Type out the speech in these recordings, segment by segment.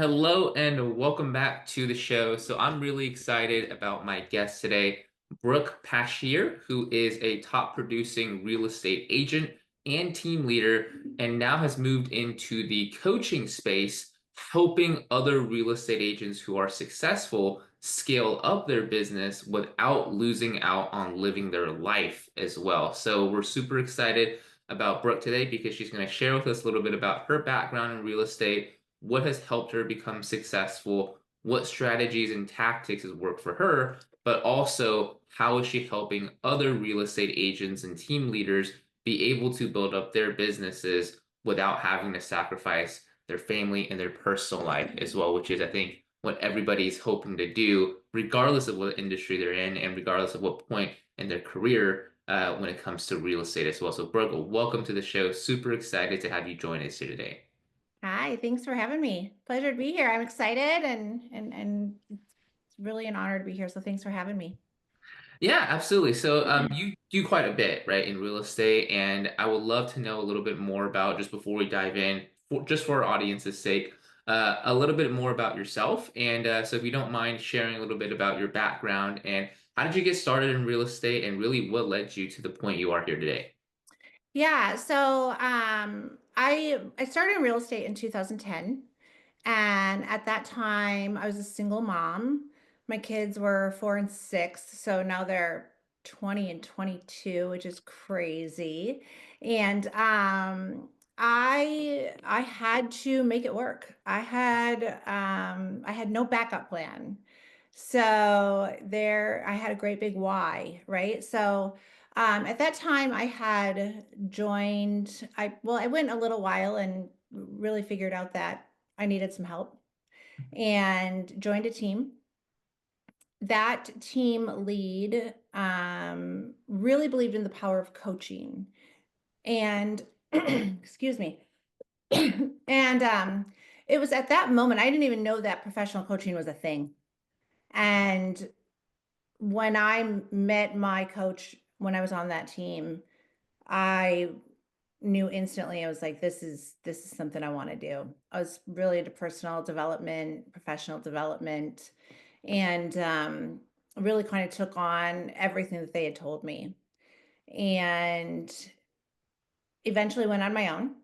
Hello and welcome back to the show. So I'm really excited about my guest today, Brooke Passchier, who is a top producing real estate agent and team leader, and now has moved into the coaching space, helping other real estate agents who are successful scale up their business without losing out on living their life as well. So we're super excited about Brooke today because she's going to share with us a little bit about her background in real estate, what has helped her become successful, what strategies and tactics has worked for her, but also how is she helping other real estate agents and team leaders be able to build up their businesses without having to sacrifice their family and their personal life as well, which is, I think, what everybody's hoping to do, regardless of what industry they're in and regardless of what point in their career when it comes to real estate as well. So, Brooke, welcome to the show. Super excited to have you join us here today. Hi, thanks for having me. Pleasure to be here. I'm excited and it's really an honor to be here. So thanks for having me. Yeah, absolutely. So, you do quite a bit, right, in real estate, and I would love to know a little bit more about, just before we dive in, just for our audience's sake, a little bit more about yourself. And so, if you don't mind sharing a little bit about your background and how did you get started in real estate, and really what led you to the point you are here today? Yeah, so I started in real estate in 2010, and at that time I was a single mom. My kids were 4 and 6, so now they're 20 and 22, which is crazy. And I had to make it work. I had no backup plan. So there I had a great big why, right? So at that time, I had joined, I went a little while and really figured out that I needed some help and joined a team. That team lead really believed in the power of coaching. And excuse me. And it was at that moment, I didn't even know that professional coaching was a thing. And when I met my coach when I was on that team, I knew instantly. I was like, this is something I want to do. I was really into personal development, professional development, and really kind of took on everything that they had told me. And eventually went on my own,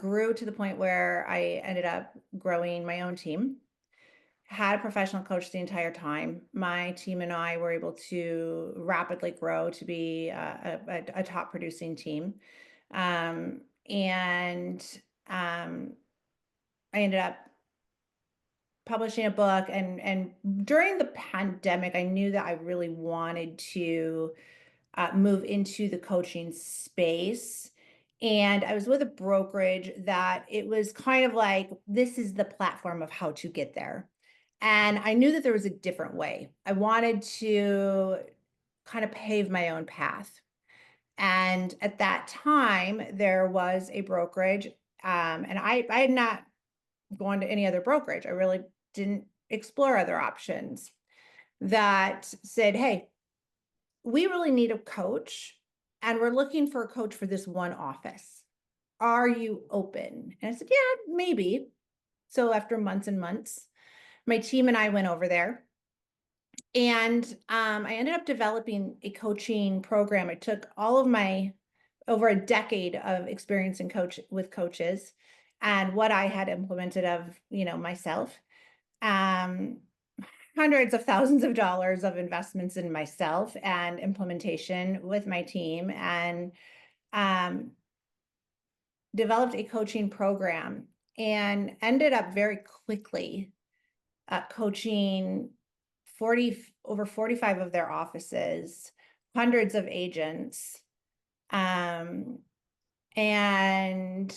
grew to the point where I ended up growing my own team. Had a professional coach the entire time. My team and I were able to rapidly grow to be a top producing team. And I ended up publishing a book, and during the pandemic, I knew that I really wanted to move into the coaching space. And I was with a brokerage that it was kind of like, this is the platform of how to get there. And I knew that there was a different way. I wanted to kind of pave my own path. And at that time, there was a brokerage, and I had not gone to any other brokerage. I really didn't explore other options that said, hey, we really need a coach, and we're looking for a coach for this one office. Are you open? And I said, yeah, maybe. So after months and months, my team and I went over there, and I ended up developing a coaching program. It took all of my over a decade of experience in coach with coaches and what I had implemented of, myself. Um, Hundreds of thousands of dollars of investments in myself and implementation with my team, and um, developed a coaching program and ended up very quickly coaching 40 over 45 of their offices, hundreds of agents. Um, and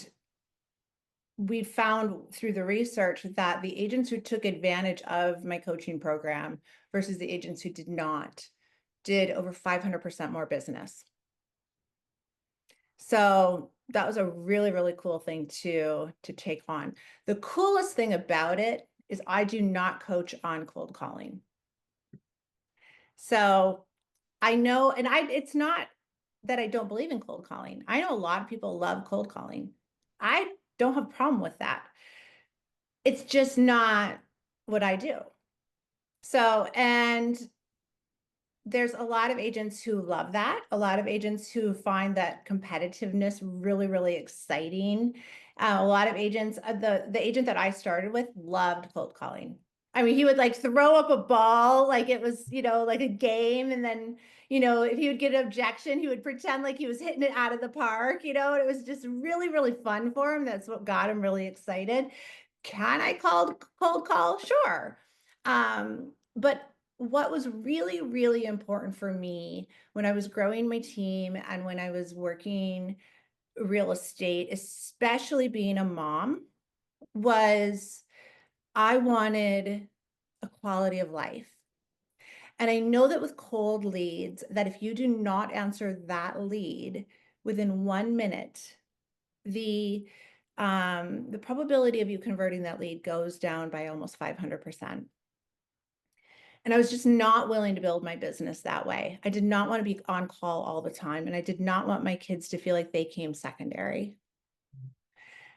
we found through the research that the agents who took advantage of my coaching program versus the agents who did not did over 500% more business. So that was a really, really cool thing to take on. The coolest thing about it is I do not coach on cold calling. So I know, and it's not that I don't believe in cold calling. I know a lot of people love cold calling. I don't have a problem with that. it's just not what I do. So, and there's a lot of agents who love that. A lot of agents who find that competitiveness really, really exciting. A lot of agents, the agent that I started with loved cold calling. I mean, he would like throw up a ball like it was, like a game. And then, if he would get an objection, he would pretend like he was hitting it out of the park, and it was just really, really fun for him. That's what got him really excited. Can I cold call? Sure. But what was really, really important for me when I was growing my team and when I was working real estate, especially being a mom, was I wanted a quality of life. And I know that with cold leads, that if you do not answer that lead within 1 minute, the probability of you converting that lead goes down by almost 500%. And I was just not willing to build my business that way. I did not want to be on call all the time. And I did not want my kids to feel like they came secondary.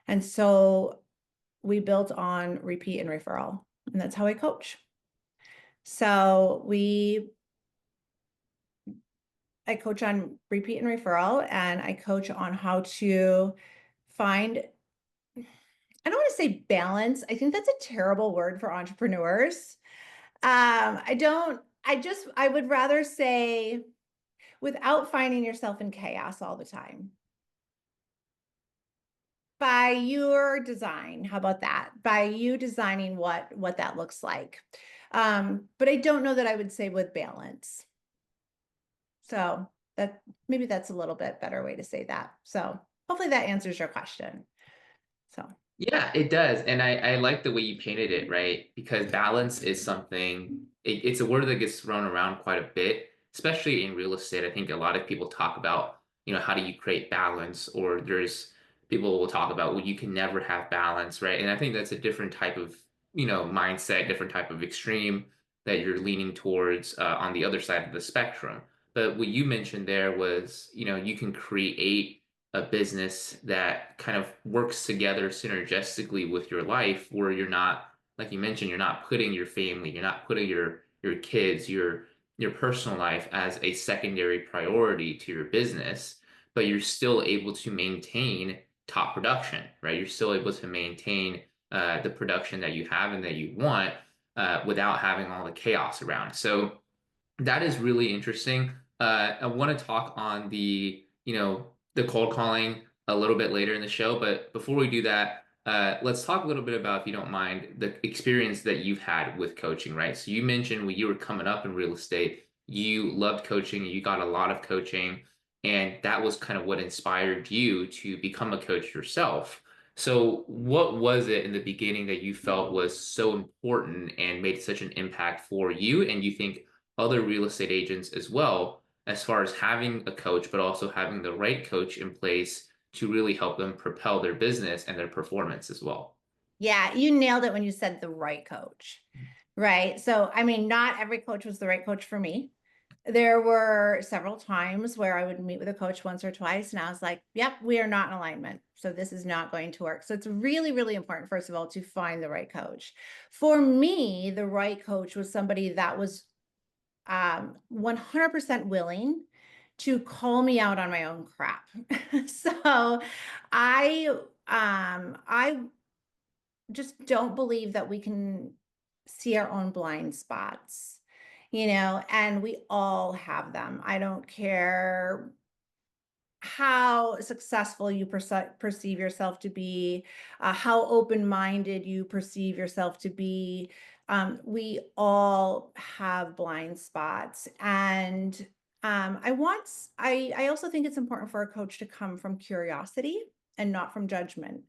And so we built on repeat and referral. And that's how I coach. So I coach on repeat and referral, and I coach on how to find, I don't want to say balance. I think that's a terrible word for entrepreneurs. I would rather say without finding yourself in chaos all the time. By your design, how about that? By you designing what that looks like. But I don't know that I would say with balance. So that maybe that's a little bit better way to say that. So hopefully that answers your question. So Yeah, it does. And I like the way you painted it, right? Because balance is something, it's a word that gets thrown around quite a bit, especially in real estate. I think a lot of people talk about, how do you create balance? Or there's people will talk about, well, you can never have balance, right? And I think that's a different type of, mindset, different type of extreme that you're leaning towards on the other side of the spectrum. But what you mentioned there was, you can create a business that kind of works together synergistically with your life where you're not, like you mentioned, you're not putting your family, you're not putting your kids, your personal life as a secondary priority to your business, but you're still able to maintain top production, right? You're still able to maintain the production that you have and that you want without having all the chaos around. So that is really interesting. I want to talk on the cold calling a little bit later in the show, but before we do that, let's talk a little bit about, if you don't mind, the experience that you've had with coaching, right? So you mentioned when you were coming up in real estate, you loved coaching, you got a lot of coaching, and that was kind of what inspired you to become a coach yourself. So, what was it in the beginning that you felt was so important and made such an impact for you, and you think other real estate agents as well, as far as having a coach, but also having the right coach in place to really help them propel their business and their performance as well? yeah, you nailed it when you said the right coach, right? So, I mean, not every coach was the right coach for me. There were several times where I would meet with a coach once or twice, and I was like, yep, we are not in alignment. So, this is not going to work. So, it's really, really important, first of all, to find the right coach. For me, the right coach was somebody that was 100% willing to call me out on my own crap. So, I just don't believe that we can see our own blind spots, and we all have them. I don't care how successful you perceive yourself to be, how open-minded you perceive yourself to be. We all have blind spots. And I also think it's important for a coach to come from curiosity and not from judgment.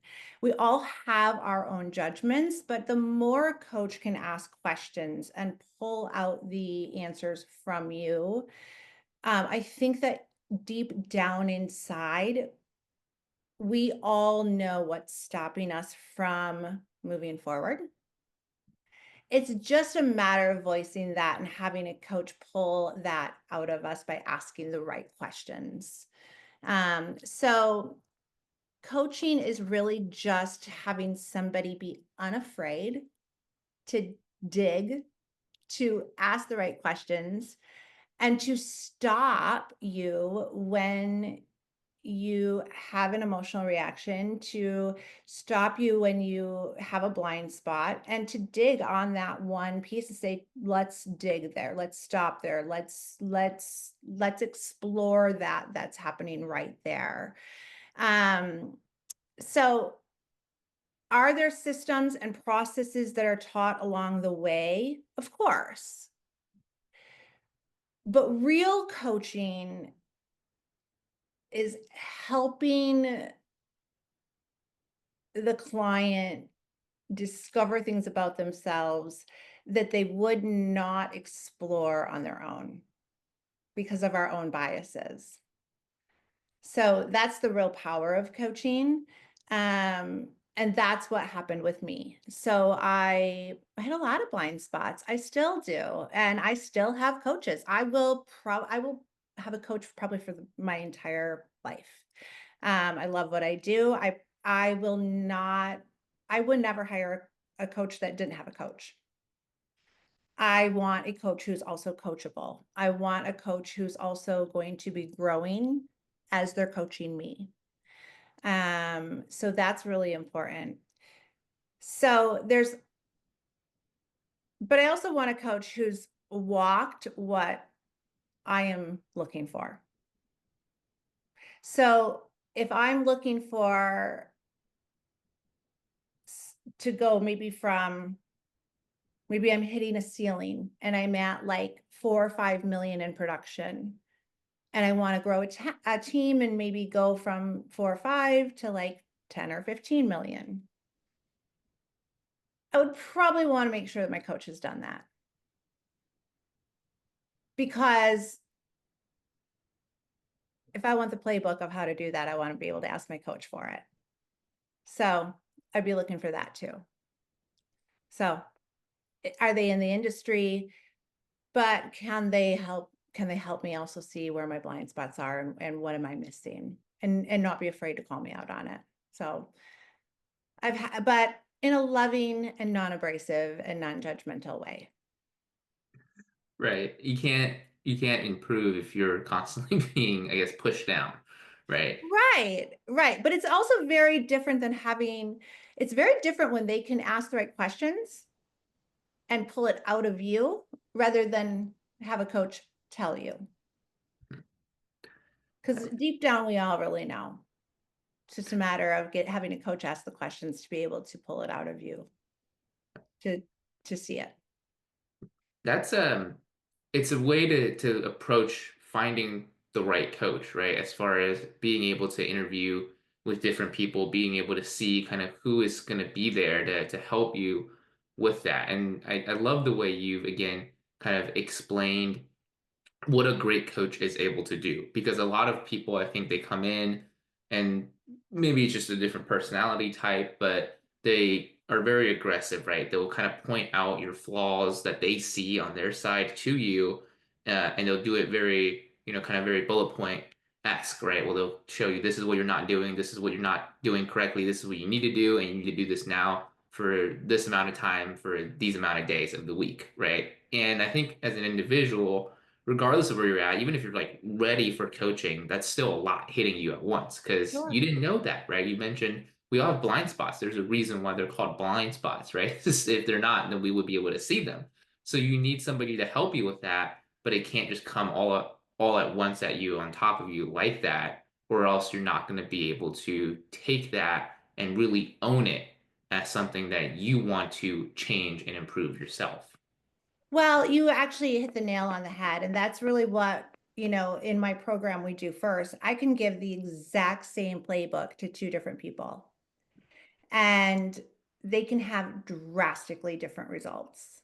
We all have our own judgments, but the more a coach can ask questions and pull out the answers from you, I think that deep down inside, we all know what's stopping us from moving forward. It's just a matter of voicing that and having a coach pull that out of us by asking the right questions. So coaching is really just having somebody be unafraid to dig, to ask the right questions, and to stop you when you have an emotional reaction, to stop you when you have a blind spot, and to dig on that one piece and say, let's dig there, let's stop there, let's explore that's happening right there. So are there systems and processes that are taught along the way? Of course. But real coaching is helping the client discover things about themselves that they would not explore on their own because of our own biases. So that's the real power of coaching. And that's what happened with me. So I had a lot of blind spots. I still do. And I still have coaches. I will have a coach probably for my entire life. I love what I do. I will not, I would never hire a coach that didn't have a coach. I want a coach who's also coachable. I want a coach who's also going to be growing as they're coaching me. So that's really important. So but I also want a coach who's walked what I am looking for. So if I'm looking for to go maybe I'm hitting a ceiling and I'm at like 4 or 5 million in production, and I want to grow a team and maybe go from 4 or 5 to like 10 or 15 million. I would probably want to make sure that my coach has done that, because if I want the playbook of how to do that, I want to be able to ask my coach for it. So I'd be looking for that too. So are they in the industry? But can they help me also see where my blind spots are and what am I missing, and not be afraid to call me out on it. So but in a loving and non-abrasive and non-judgmental way. Right. You can't improve if you're constantly being, I guess, pushed down. Right. Right, right. But it's also very different than it's very different when they can ask the right questions and pull it out of you rather than have a coach tell you. Because deep down, we all really know. It's just a matter of having a coach ask the questions to be able to pull it out of you to see it. That's it's a way to approach finding the right coach, right? As far as being able to interview with different people, being able to see kind of who is going to be there to help you with that. And I love the way you've again kind of explained what a great coach is able to do. Because a lot of people, I think they come in and maybe it's just a different personality type, but they are very aggressive, right? They'll kind of point out your flaws that they see on their side to you, and they'll do it very, kind of very bullet point esque, right? Well, they'll show you this is what you're not doing, this is what you're not doing correctly, this is what you need to do, and you need to do this now for this amount of time for these amount of days of the week, right? And I think as an individual, regardless of where you're at, even if you're like ready for coaching, that's still a lot hitting you at once because you Sure. didn't know that, right? You mentioned we all have blind spots. There's a reason why they're called blind spots, right? If they're not, then we would be able to see them. So you need somebody to help you with that, but it can't just come all at once at you on top of you like that, or else you're not going to be able to take that and really own it as something that you want to change and improve yourself. Well, you actually hit the nail on the head. And that's really what, in my program we do first. I can give the exact same playbook to two different people, and they can have drastically different results.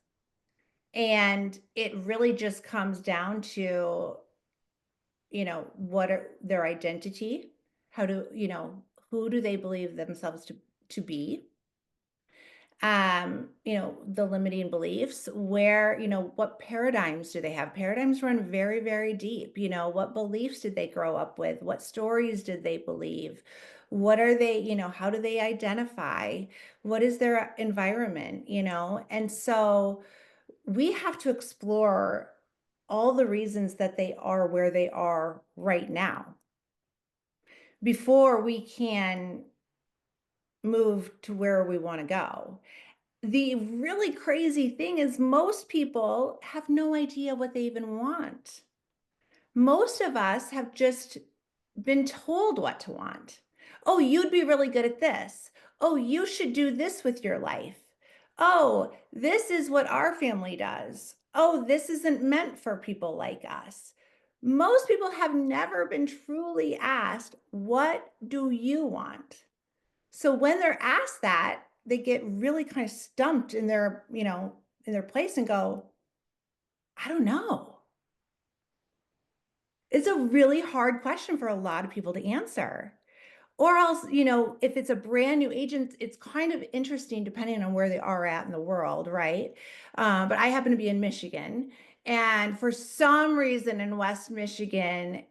And it really just comes down to, what are their identity? Who do they believe themselves to be? The limiting beliefs, where, what paradigms do they have? Paradigms run very, very deep. What beliefs did they grow up with? What stories did they believe? What are they, how do they identify? What is their environment, And so we have to explore all the reasons that they are where they are right now before we can move to where we want to go. The really crazy thing is most people have no idea what they even want. Most of us have just been told what to want. Oh, you'd be really good at this. Oh, you should do this with your life. Oh, this is what our family does. Oh, this isn't meant for people like us. Most people have never been truly asked, what do you want? So when they're asked that, they get really kind of stumped in their, in their place and go, I don't know. It's a really hard question for a lot of people to answer. Or else, if it's a brand new agent, it's kind of interesting depending on where they are at in the world, right? But I happen to be in Michigan. And for some reason in West Michigan,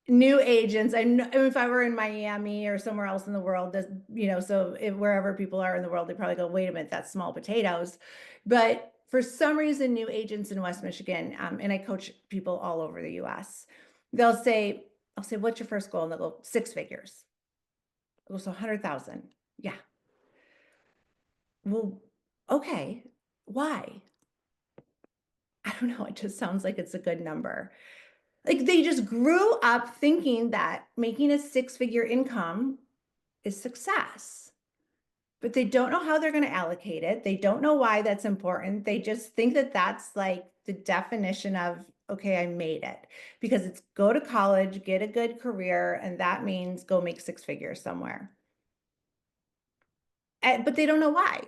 new agents, if I were in Miami or somewhere else in the world, so wherever people are in the world, they probably go, wait a minute, that's small potatoes. But for some reason, new agents in West Michigan, and I coach people all over the US, I'll say, what's your first goal? And they'll go, six figures. I go, so 100,000. Yeah. Well, okay. Why? I don't know. It just sounds like it's a good number. Like they just grew up thinking that making a six-figure income is success, but they don't know how they're going to allocate it. They don't know why that's important. They just think that that's like the definition of, okay, I made it because it's go to college, get a good career, and that means go make six figures somewhere. But they don't know why.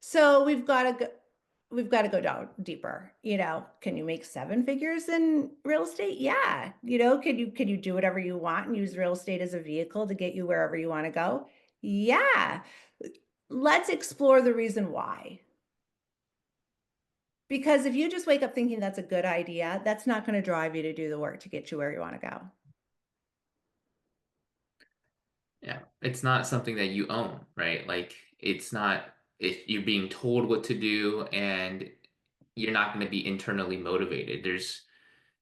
So we've got to go down deeper. Can you make seven figures in real estate? Yeah. Can you do whatever you want and use real estate as a vehicle to get you wherever you want to go? Yeah. Let's explore the reason why. Because if you just wake up thinking that's a good idea, that's not going to drive you to do the work to get you where you want to go. Yeah, it's not something that you own, right? Like it's not if you're being told what to do and you're not going to be internally motivated.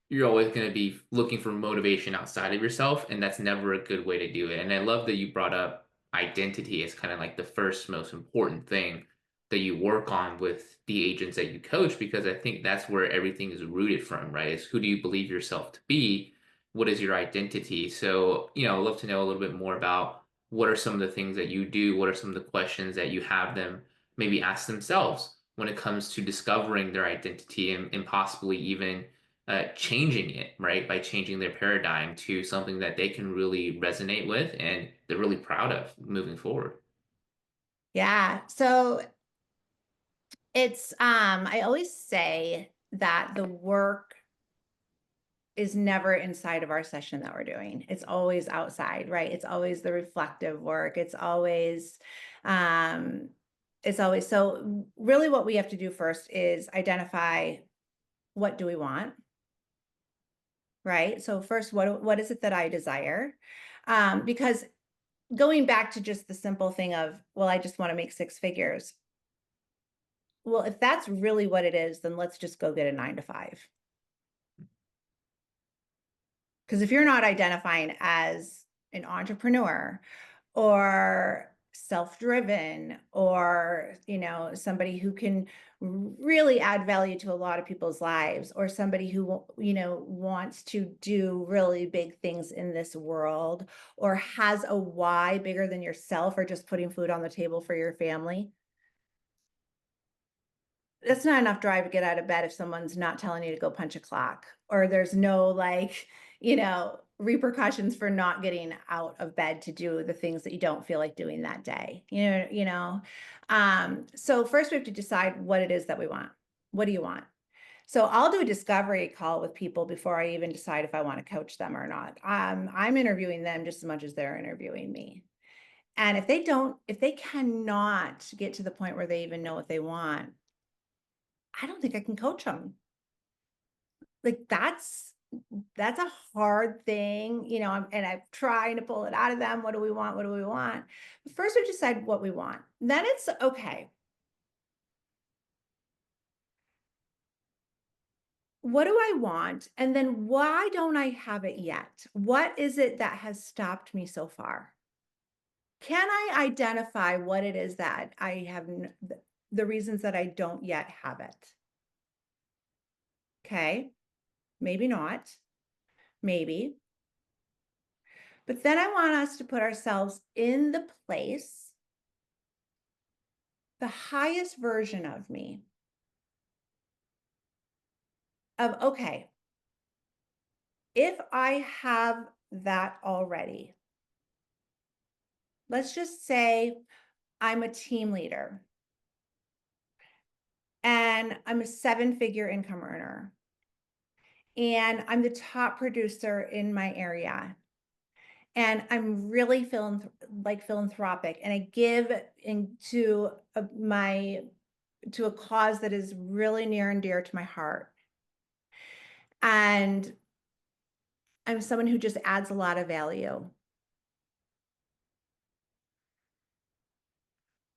You're always going to be looking for motivation outside of yourself, and that's never a good way to do it. And I love that you brought up identity as kind of like the first most important thing that you work on with the agents that you coach, because I think that's where everything is rooted from, right? Is who do you believe yourself to be? What is your identity? So, I'd love to know a little bit more about what are some of the things that you do? What are some of the questions that you have them maybe ask themselves when it comes to discovering their identity and possibly even changing it, right? By changing their paradigm to something that they can really resonate with and they're really proud of moving forward. Yeah. So I always say that the work is never inside of our session that we're doing. It's always outside, right? It's always the reflective work. Um, so really what we have to do first is identify what do we want, right? So first, what is it that I desire? Because going back to just the simple thing of, well, I just want to make six figures. Well, if that's really what it is, then let's just go get a 9 to 5. Because if you're not identifying as an entrepreneur or self-driven or, somebody who can really add value to a lot of people's lives or somebody who, wants to do really big things in this world or has a why bigger than yourself or just putting food on the table for your family, that's not enough drive to get out of bed if someone's not telling you to go punch a clock or there's no like, repercussions for not getting out of bed to do the things that you don't feel like doing that day. So first we have to decide what it is that we want. What do you want? So I'll do a discovery call with people before I even decide if I want to coach them or not. I'm interviewing them just as much as they're interviewing me. And if they cannot get to the point where they even know what they want, I don't think I can coach them. Like That's a hard thing, and I'm trying to pull it out of them. What do we want? What do we want? But first, we decide what we want. Then it's okay. What do I want? And then why don't I have it yet? What is it that has stopped me so far? Can I identify what it is that I have, the reasons that I don't yet have it? Okay, maybe not, maybe. But then I want us to put ourselves in the place, the highest version of me, of okay, if I have that already, let's just say I'm a team leader and I'm a seven-figure income earner and I'm the top producer in my area and I'm really philanthropic and I give into my to a cause that is really near and dear to my heart. And I'm someone who just adds a lot of value.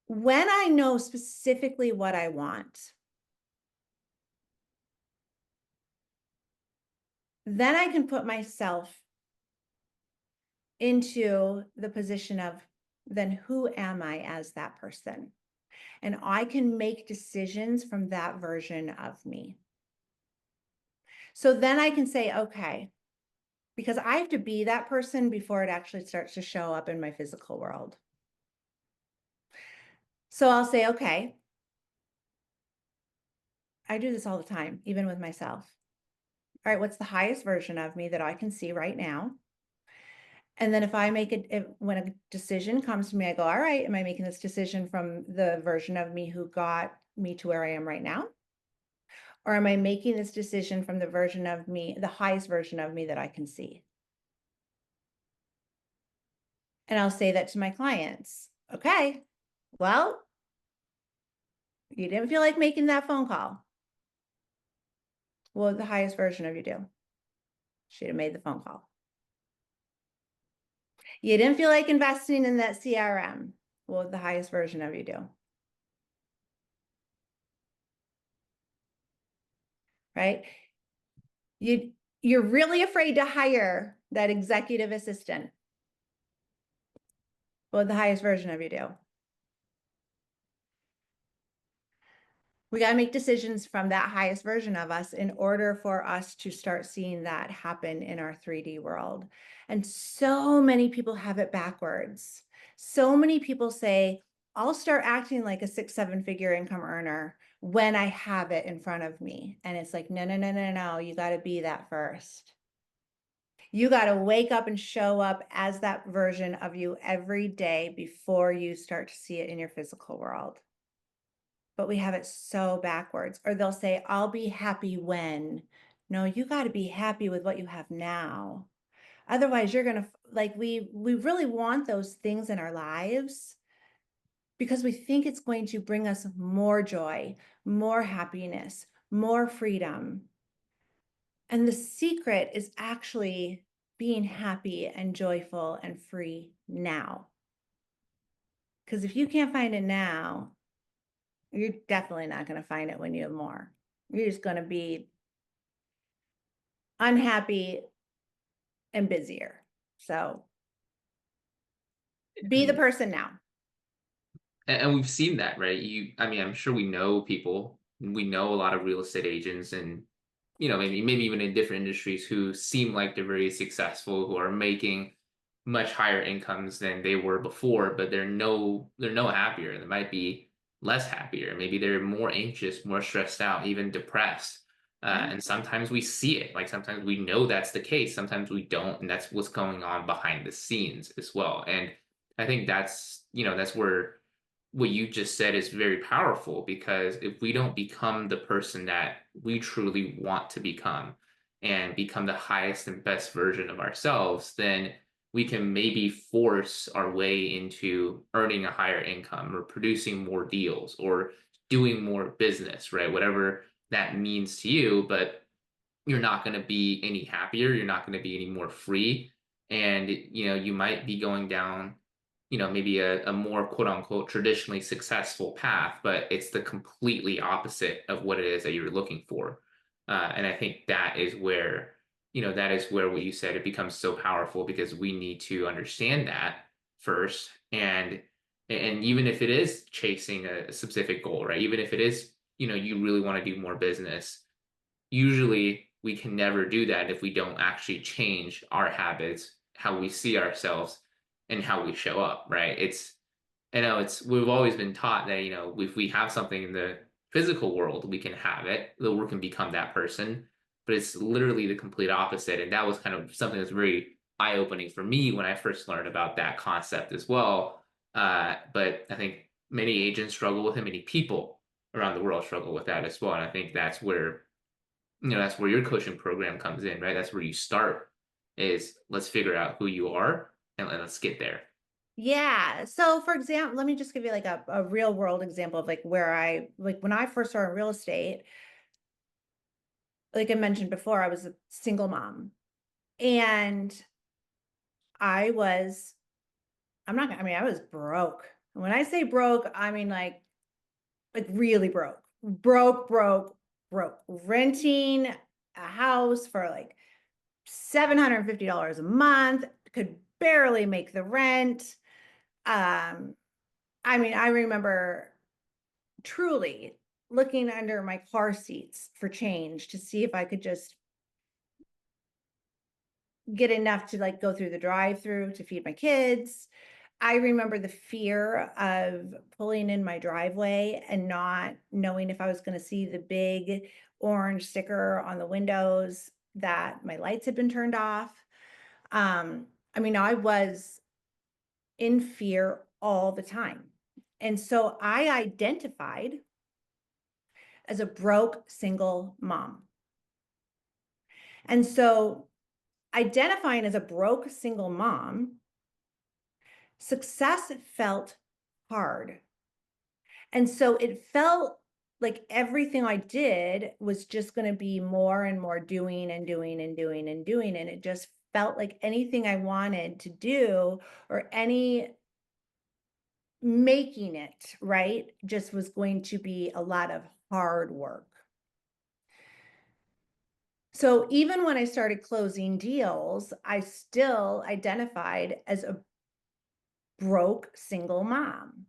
When I know specifically what I want, then I can put myself into the position of, then who am I as that person? And I can make decisions from that version of me. So then I can say, okay, because I have to be that person before it actually starts to show up in my physical world. So I'll say, okay, I do this all the time, even with myself. All right, what's the highest version of me that I can see right now? And then if I make it, when a decision comes to me, I go, all right, am I making this decision from the version of me who got me to where I am right now? Or am I making this decision from the version of me, the highest version of me that I can see? And I'll say that to my clients. Okay, well, you didn't feel like making that phone call. What would the highest version of you do? She'd have made the phone call. You didn't feel like investing in that CRM. What would the highest version of you do? Right? You're really afraid to hire that executive assistant. What would the highest version of you do? We got to make decisions from that highest version of us in order for us to start seeing that happen in our 3D world. And so many people have it backwards. So many people say, I'll start acting like a 6, 7 figure income earner when I have it in front of me. And it's like, no, no, no, no, no. You got to be that first. You got to wake up and show up as that version of you every day before you start to see it in your physical world. But we have it so backwards. Or they'll say, I'll be happy when. No, you got to be happy with what you have now. Otherwise, you're going to like we really want those things in our lives because we think it's going to bring us more joy, more happiness, more freedom. And the secret is actually being happy and joyful and free now. Because if you can't find it now, you're definitely not going to find it when you have more. You're just going to be unhappy and busier. So be the And person now. and we've seen that, right? I mean, I'm sure we know people. We know a lot of real estate agents and maybe even in different industries who seem like they're very successful, who are making much higher incomes than they were before, but they're no happier. They might be less happier. Maybe they're more anxious, more stressed out, even depressed. Yeah. And sometimes we see it. Like sometimes we know that's the case. Sometimes we don't, and that's what's going on behind the scenes as well. And I think that's where what you just said is very powerful because if we don't become the person that we truly want to become and become the highest and best version of ourselves, then we can maybe force our way into earning a higher income or producing more deals or doing more business, right? Whatever that means to you. But you're not going to be any happier. You're not going to be any more free. And, you might be going down, maybe a more quote unquote traditionally successful path, but it's the completely opposite of what it is that you're looking for. And I think that is where what you said, it becomes so powerful because we need to understand that first. And even if it is chasing a specific goal, right? Even if it is, you really want to do more business, usually we can never do that if we don't actually change our habits, how we see ourselves, and how we show up, right? I know we've always been taught that, if we have something in the physical world, we can have it, that we can become that person. But it's literally the complete opposite. And that was kind of something that's very eye-opening for me when I first learned about that concept as well. But I think many agents struggle with it, many people around the world struggle with that as well. And I think that's where your coaching program comes in, right? That's where you start is let's figure out who you are and let's get there. Yeah. So for example, let me just give you like a real world example of like where like when I first started real estate, like I mentioned before, I was a single mom and I was, I mean, I was broke. And when I say broke, I mean like really broke, renting a house for like $750 a month, could barely make the rent. Um, I mean, I remember truly looking under my car seats for change to see if I could just get enough to like go through the drive-through to feed my kids. I remember the fear of pulling in my driveway and not knowing if I was going to see the big orange sticker on the windows that my lights had been turned off. I mean, I was in fear all the time. And so I identified as a broke single mom. And so identifying as a broke single mom, success felt hard. And so it felt like everything I did was just going to be more and more doing and doing and doing and doing. And it just felt like anything I wanted to do or any making it, right, just was going to be a lot of hard work. So even when I started closing deals, I still identified as a broke single mom.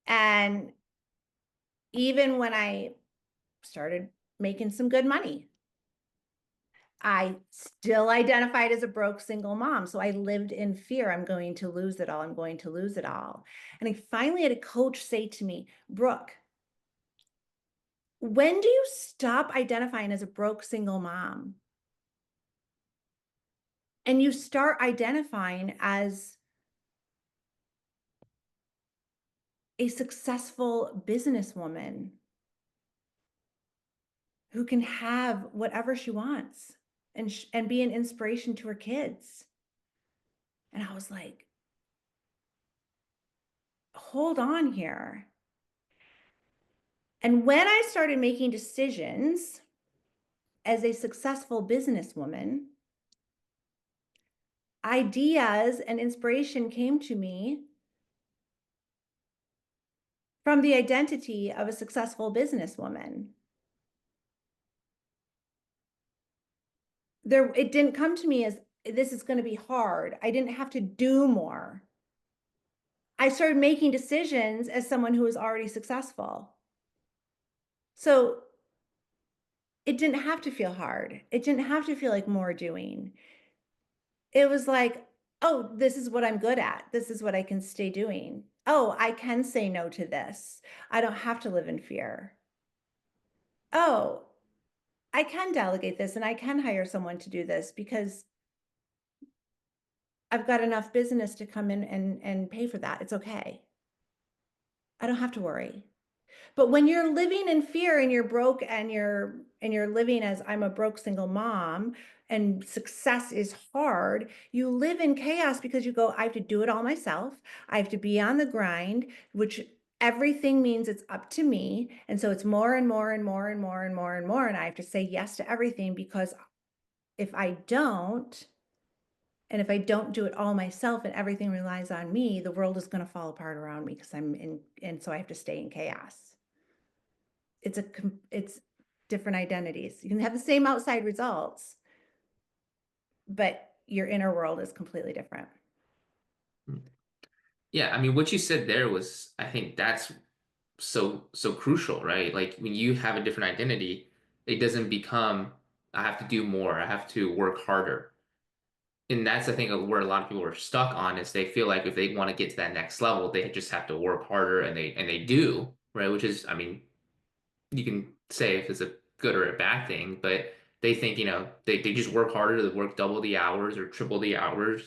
And even when I started making some good money, I still identified as a broke single mom. So I lived in fear. I'm going to lose it all. I'm going to lose it all. And I finally had a coach say to me, Brooke, when do you stop identifying as a broke single mom and you start identifying as a successful businesswoman who can have whatever she wants and be an inspiration to her kids? And I was like, hold on here. And when I started making decisions as a successful businesswoman, ideas and inspiration came to me from the identity of a successful businesswoman. It didn't come to me as this is going to be hard. I didn't have to do more. I started making decisions as someone who was already successful. So it didn't have to feel hard. It didn't have to feel like more doing. It was like, oh, this is what I'm good at. This is what I can stay doing. Oh, I can say no to this. I don't have to live in fear. Oh, I can delegate this and I can hire someone to do this because I've got enough business to come in and pay for that. It's okay. I don't have to worry. But when you're living in fear and you're broke and you're living as I'm a broke single mom and success is hard, you live in chaos because you go, I have to do it all myself. I have to be on the grind, which everything means it's up to me. And so it's more and more and more and more and more and more. And I have to say yes to everything because if I don't, and if I don't do it all myself and everything relies on me, the world is going to fall apart around me because and so I have to stay in chaos. It's different identities. You can have the same outside results, but your inner world is completely different. Yeah, I mean, what you said there was, I think that's so crucial, right? Like when you have a different identity, it doesn't become I have to do more, I have to work harder. And that's I think where a lot of people are stuck on is they feel like if they want to get to that next level, they just have to work harder and they do, right? Which is, I mean, you can say if it's a good or a bad thing, but they think, they just work harder, they work double the hours or triple the hours,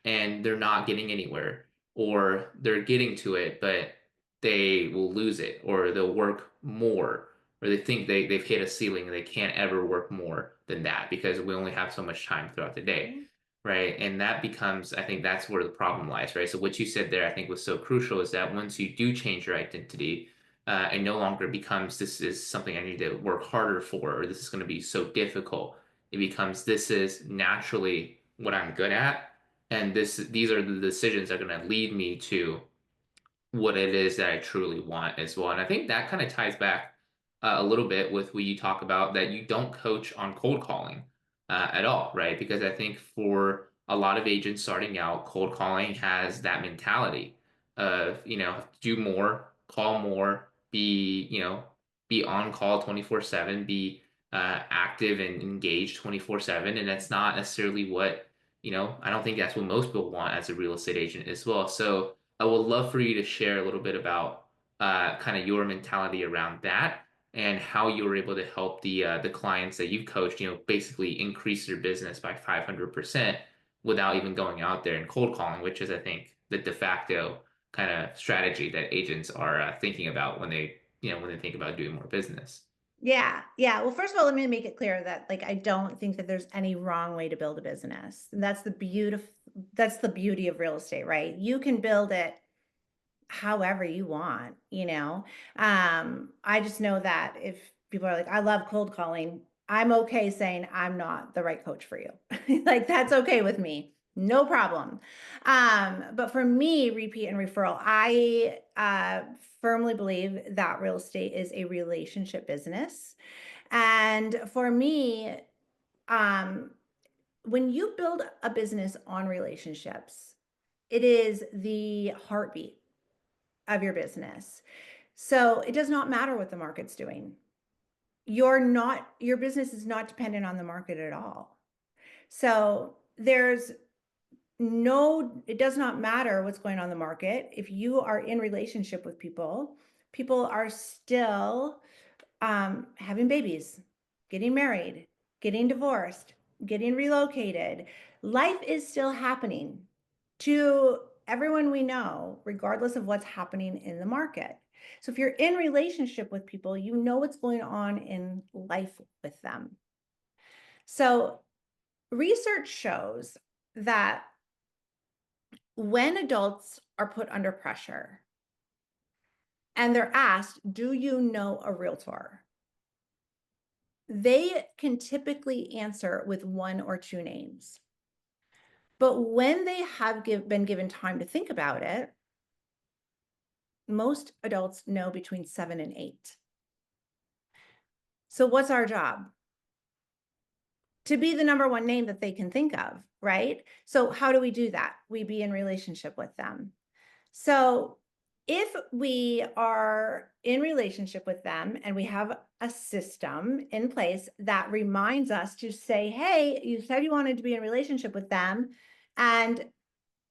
and they're not getting anywhere, or they're getting to it, but they will lose it, or they'll work more, or they think they've hit a ceiling and they can't ever work more than that because we only have so much time throughout the day. Mhm. Right. And that becomes, I think that's where the problem lies, right? So what you said there, I think was so crucial is that once you do change your identity, and no longer becomes this is something I need to work harder for, or this is going to be so difficult. It becomes this is naturally what I'm good at, and these are the decisions that are going to lead me to what it is that I truly want as well. And I think that kind of ties back a little bit with what you talk about that you don't coach on cold calling at all, right? Because I think for a lot of agents starting out, cold calling has that mentality of, do more, call more, be on call 24/7, be active and engaged 24/7. And that's not necessarily what, I don't think that's what most people want as a real estate agent as well. So, I would love for you to share a little bit about kind of your mentality around that and how you were able to help the clients that you've coached, basically increase their business by 500% without even going out there and cold calling, which is, I think, the de facto kind of strategy that agents are thinking about when they think about doing more business. Yeah, yeah. Well, first of all, let me make it clear that like I don't think that there's any wrong way to build a business. And that's the beauty of real estate, right? You can build it however you want, you know. I just know that if people are like, I love cold calling, I'm okay saying I'm not the right coach for you. Like that's okay with me. No problem. But for me, repeat and referral, I firmly believe that real estate is a relationship business. And for me, um, when you build a business on relationships, it is the heartbeat of your business. So it does not matter what the market's doing. Your business is not dependent on the market at all. So it does not matter what's going on in the market. If you are in relationship with people, people are still having babies, getting married, getting divorced, getting relocated. Life is still happening to everyone we know, regardless of what's happening in the market. So if you're in relationship with people, you know what's going on in life with them. So research shows that when adults are put under pressure and they're asked, do you know a realtor? They can typically answer with one or two names. But when they have been given time to think about it, most adults know between 7 and 8. So what's our job? To be the number one name that they can think of, right? So how do we do that? We be in relationship with them. So if we are in relationship with them and we have a system in place that reminds us to say, hey, you said you wanted to be in relationship with them and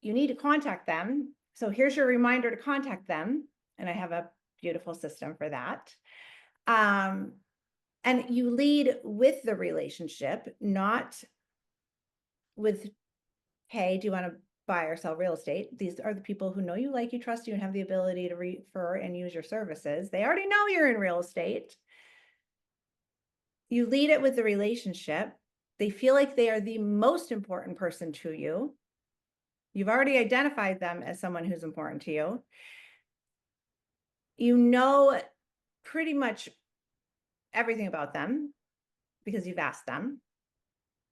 you need to contact them. So here's your reminder to contact them. And I have a beautiful system for that. Um, and you lead with the relationship, not with, hey, do you want to buy or sell real estate? These are the people who know you, like you, trust you, and have the ability to refer and use your services. They already know you're in real estate. You lead it with the relationship. They feel like they are the most important person to you. You've already identified them as someone who's important to you. You know pretty much everything about them because you've asked them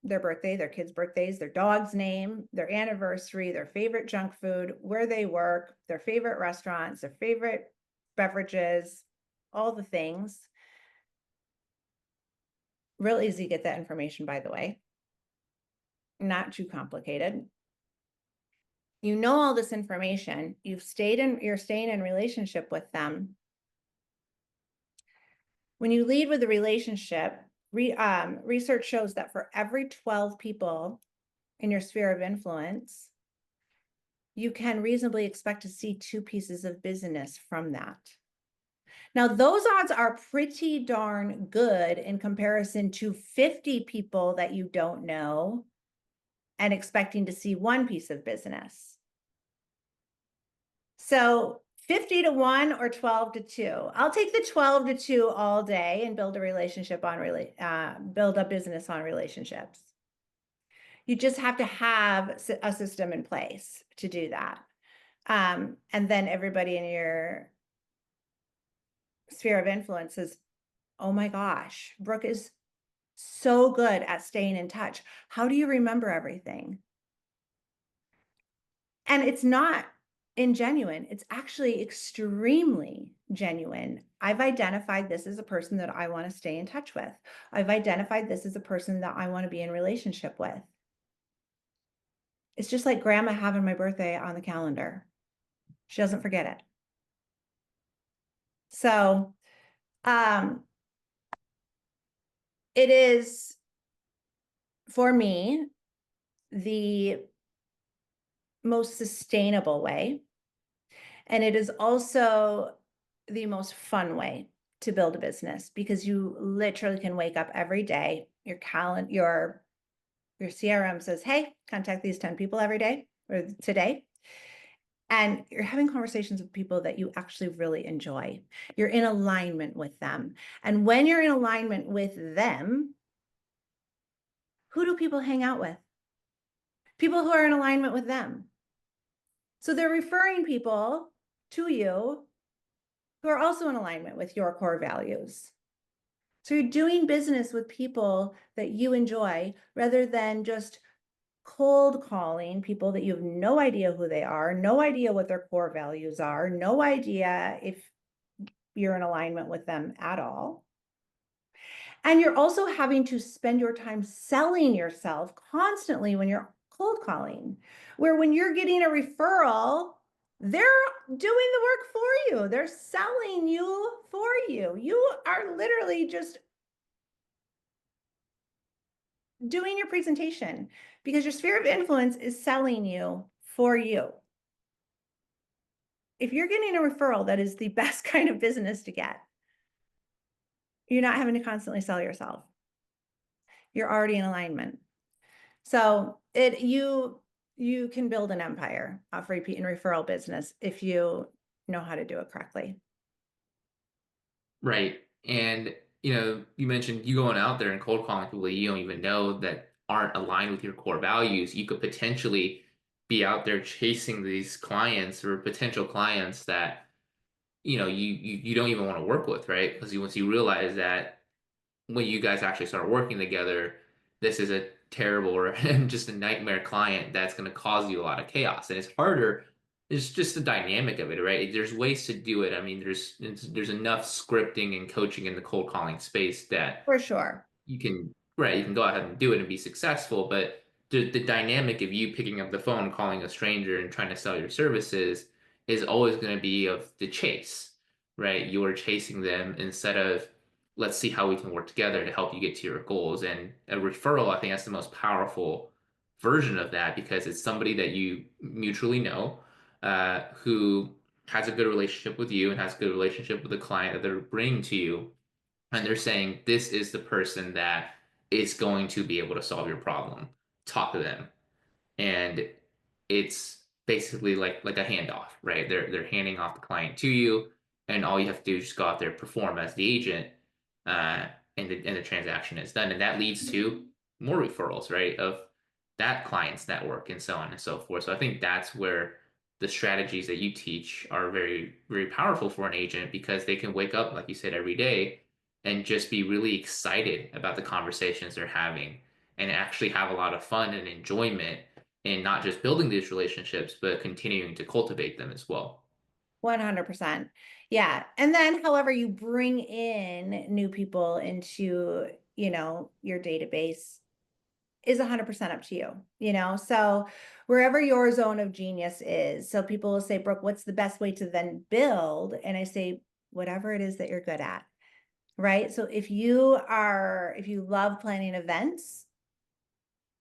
their birthday, their kids' birthdays, their dog's name, their anniversary, their favorite junk food, where they work, their favorite restaurants, their favorite beverages, all the things. Real easy to get that information, by the way. Not too complicated. You know all this information. You're staying in relationship with them. When you lead with a relationship, research shows that for every 12 people in your sphere of influence, you can reasonably expect to see 2 pieces of business from that. Now, those odds are pretty darn good in comparison to 50 people that you don't know and expecting to see 1 piece of business. So 50 to 1 or 12 to 2. I'll take the 12 to 2 all day and build a relationship on build a business on relationships. You just have to have a system in place to do that. And then everybody in your sphere of influence is, oh my gosh, Brooke is so good at staying in touch. How do you remember everything? And it's not ingenuine. It's actually extremely genuine. I've identified this as a person that I want to stay in touch with. I've identified this as a person that I want to be in relationship with. It's just like grandma having my birthday on the calendar. She doesn't forget it. So, it is for me the most sustainable way. And it is also the most fun way to build a business because you literally can wake up every day, your CRM says, hey, contact these 10 people every day or today. And you're having conversations with people that you actually really enjoy. You're in alignment with them. And when you're in alignment with them, who do people hang out with? People who are in alignment with them. So they're referring people to you who are also in alignment with your core values. So you're doing business with people that you enjoy rather than just cold calling people that you have no idea who they are, no idea what their core values are, no idea if you're in alignment with them at all. And you're also having to spend your time selling yourself constantly when you're cold calling, where when you're getting a referral, they're doing the work for you. They're selling you for you. You are literally just doing your presentation because your sphere of influence is selling you for you. If you're getting a referral, that is the best kind of business to get. You're not having to constantly sell yourself. You're already in alignment. So you can build an empire of repeat and referral business if you know how to do it correctly. Right. And you mentioned you going out there and cold calling people that you don't even know that aren't aligned with your core values. You could potentially be out there chasing these clients or potential clients that you don't even want to work with, right? Because once you realize that when you guys actually start working together, this is a terrible or just a nightmare client that's going to cause you a lot of chaos. And it's harder. It's just the dynamic of it, right? There's ways to do it. I mean, there's enough scripting and coaching in the cold calling space that For sure. you can go ahead and do it and be successful, but the dynamic of you picking up the phone, calling a stranger and trying to sell your services is always going to be of the chase, right? You're chasing them instead of let's see how we can work together to help you get to your goals. And a referral, I think that's the most powerful version of that because it's somebody that you mutually know, who has a good relationship with you and has a good relationship with the client that they're bringing to you, and they're saying this is the person that is going to be able to solve your problem. Talk to them, and it's basically like a handoff, right? They're handing off the client to you, and all you have to do is just go out there, perform as the agent, and the transaction is done, and that leads to more referrals, right, of that client's network and so on and so forth. So I think that's where the strategies that you teach are very, very powerful for an agent because they can wake up, like you said, every day and just be really excited about the conversations they're having and actually have a lot of fun and enjoyment in not just building these relationships, but continuing to cultivate them as well. 100%. Yeah. And then however you bring in new people into, your database is 100% up to you, So wherever your zone of genius is. So people will say, Brooke, what's the best way to then build? And I say, whatever it is that you're good at, right? So if you love planning events,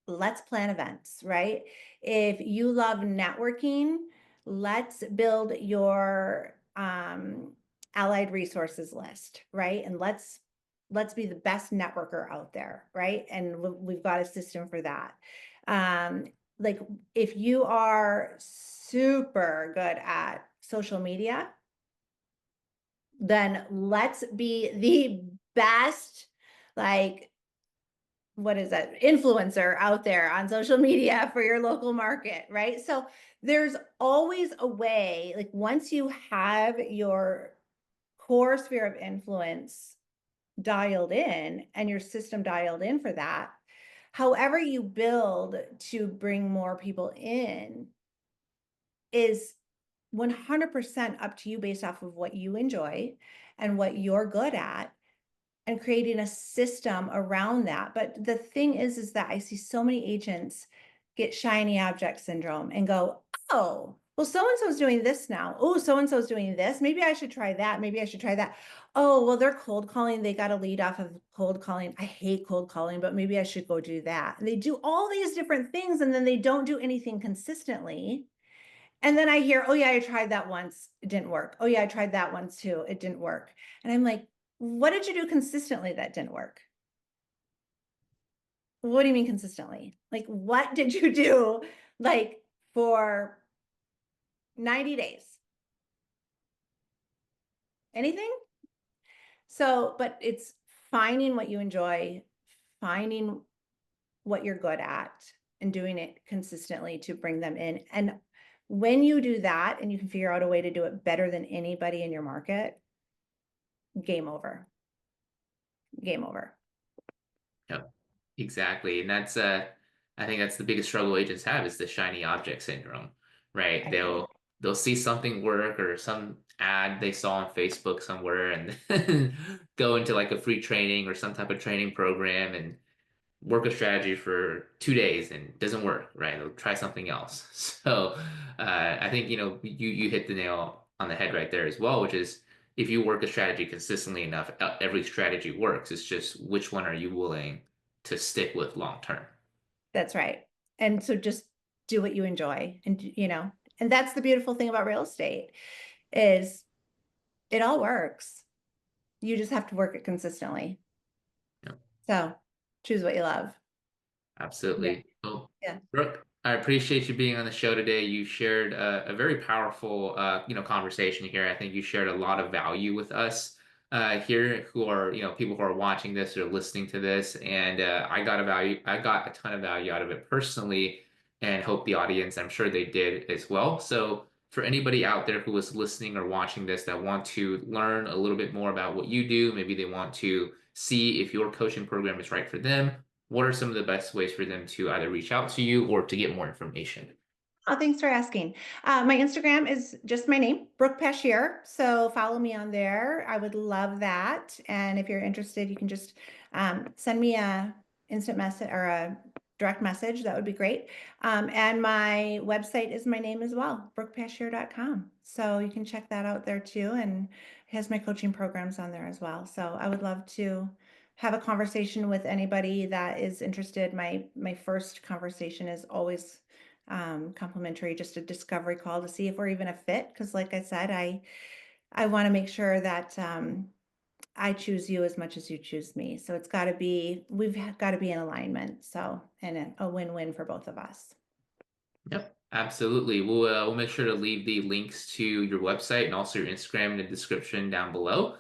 let's plan events, right? If you love networking, let's build your allied resources list, right? And let's be the best networker out there, right? And we've got a system for that. Like if you are super good at social media, then let's be the best, like, what is that, influencer out there on social media for your local market, right? So there's always a way, like once you have your core sphere of influence dialed in and your system dialed in for that, however you build to bring more people in is 100% up to you based off of what you enjoy and what you're good at and creating a system around that. But the thing is that I see so many agents get shiny object syndrome and go, oh, well, so-and-so's doing this now. Oh, so-and-so's doing this. Maybe I should try that. Maybe I should try that. Oh, well, they're cold calling. They got a lead off of cold calling. I hate cold calling, but maybe I should go do that. And they do all these different things and then they don't do anything consistently. And then I hear, oh yeah, I tried that once. It didn't work. Oh yeah, I tried that once too. It didn't work. And I'm like, what did you do consistently that didn't work? What do you mean consistently? Like, what did you do like for 90 days? Anything? So, but it's finding what you enjoy, finding what you're good at, and doing it consistently to bring them in. And when you do that and you can figure out a way to do it better than anybody in your market, game over. Game over. Yep, exactly. And that's I think that's the biggest struggle agents have is the shiny object syndrome, right? I agree. They'll see something work or some ad they saw on Facebook somewhere and then go into like a free training or some type of training program and work a strategy for 2 days and it doesn't work, right? They'll try something else. So I think you hit the nail on the head right there as well, which is if you work a strategy consistently enough, every strategy works. It's just which one are you willing to stick with long term? That's right. And so just do what you enjoy. And and that's the beautiful thing about real estate is it all works. You just have to work it consistently. Yeah, So choose what you love. Yeah. absolutely. Well, Yeah. Brooke, I appreciate you being on the show today. You shared a very powerful, conversation here. I think you shared a lot of value with us here, who are, people who are watching this or listening to this, and I got a ton of value out of it personally, and hope the audience, I'm sure they did as well. So, for anybody out there who is listening or watching this that want to learn a little bit more about what you do, maybe they want to see if your coaching program is right for them, what are some of the best ways for them to either reach out to you or to get more information? Oh, thanks for asking. My Instagram is just my name, Brooke Passchier. So follow me on there. I would love that. And if you're interested, you can just send me a instant message or a direct message. That would be great. And my website is my name as well, brookepaschier.com. So you can check that out there too. And it has my coaching programs on there as well. So I would love to have a conversation with anybody that is interested. My first conversation is always complimentary, just a discovery call to see if we're even a fit. Because, like I said, I want to make sure that I choose you as much as you choose me. So it's got to be we've got to be in alignment. So and a win-win for both of us. Yep, absolutely. We'll make sure to leave the links to your website and also your Instagram in the description down below,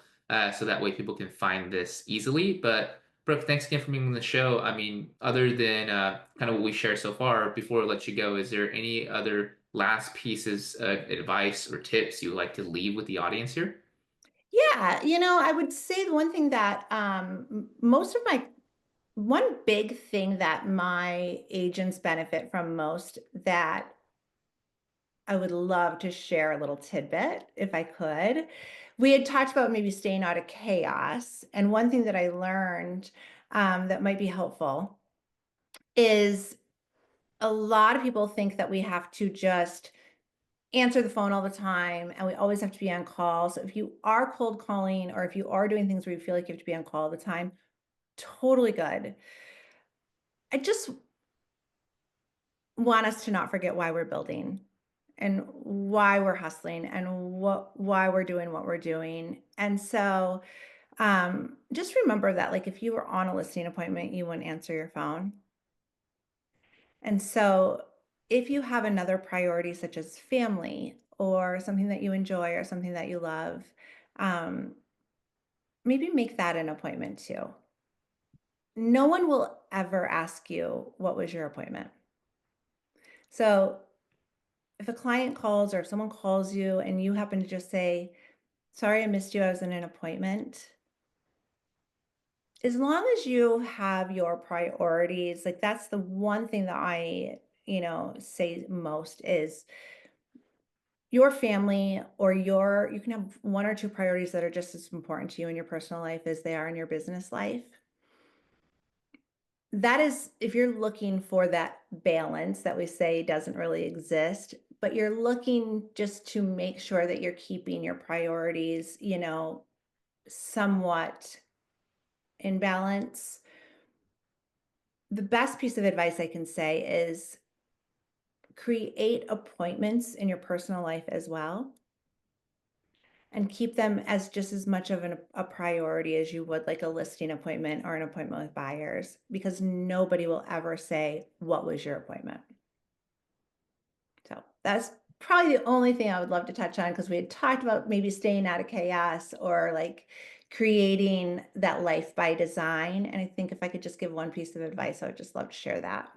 so that way people can find this easily. But Brooke, thanks again for being on the show. I mean, other than kind of what we share so far, before we let you go, is there any other last pieces of advice or tips you would like to leave with the audience here? Yeah, I would say the one thing that most of my one big thing that my agents benefit from most that I would love to share a little tidbit if I could. We had talked about maybe staying out of chaos. And one thing that I learned that might be helpful is a lot of people think that we have to just answer the phone all the time and we always have to be on call. So if you are cold calling or if you are doing things where you feel like you have to be on call all the time, totally good. I just want us to not forget why we're building and why we're hustling and why we're doing what we're doing. And so just remember that like if you were on a listing appointment, you wouldn't answer your phone. And so if you have another priority such as family or something that you enjoy or something that you love, um, maybe make that an appointment too. No one will ever ask you what was your appointment. So if a client calls or if someone calls you and you happen to just say, sorry, I missed you, I was in an appointment. As long as you have your priorities, like that's the one thing that I say most is your family or you can have one or two priorities that are just as important to you in your personal life as they are in your business life. That is, if you're looking for that balance that we say doesn't really exist, but you're looking just to make sure that you're keeping your priorities somewhat in balance. The best piece of advice I can say is create appointments in your personal life as well and keep them as just as much of a priority as you would like a listing appointment or an appointment with buyers because nobody will ever say, what was your appointment? So that's probably the only thing I would love to touch on because we had talked about maybe staying out of chaos or like creating that life by design. And I think if I could just give one piece of advice, I would just love to share that.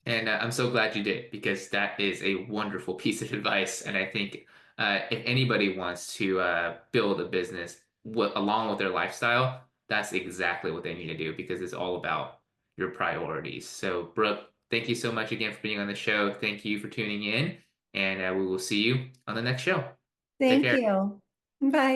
And I'm so glad you did because that is a wonderful piece of advice. And I think if anybody wants to build a business along with their lifestyle, that's exactly what they need to do because it's all about your priorities. So, Brooke, thank you so much again for being on the show. Thank you for tuning in, and we will see you on the next show. Take Thank care. you. Bye.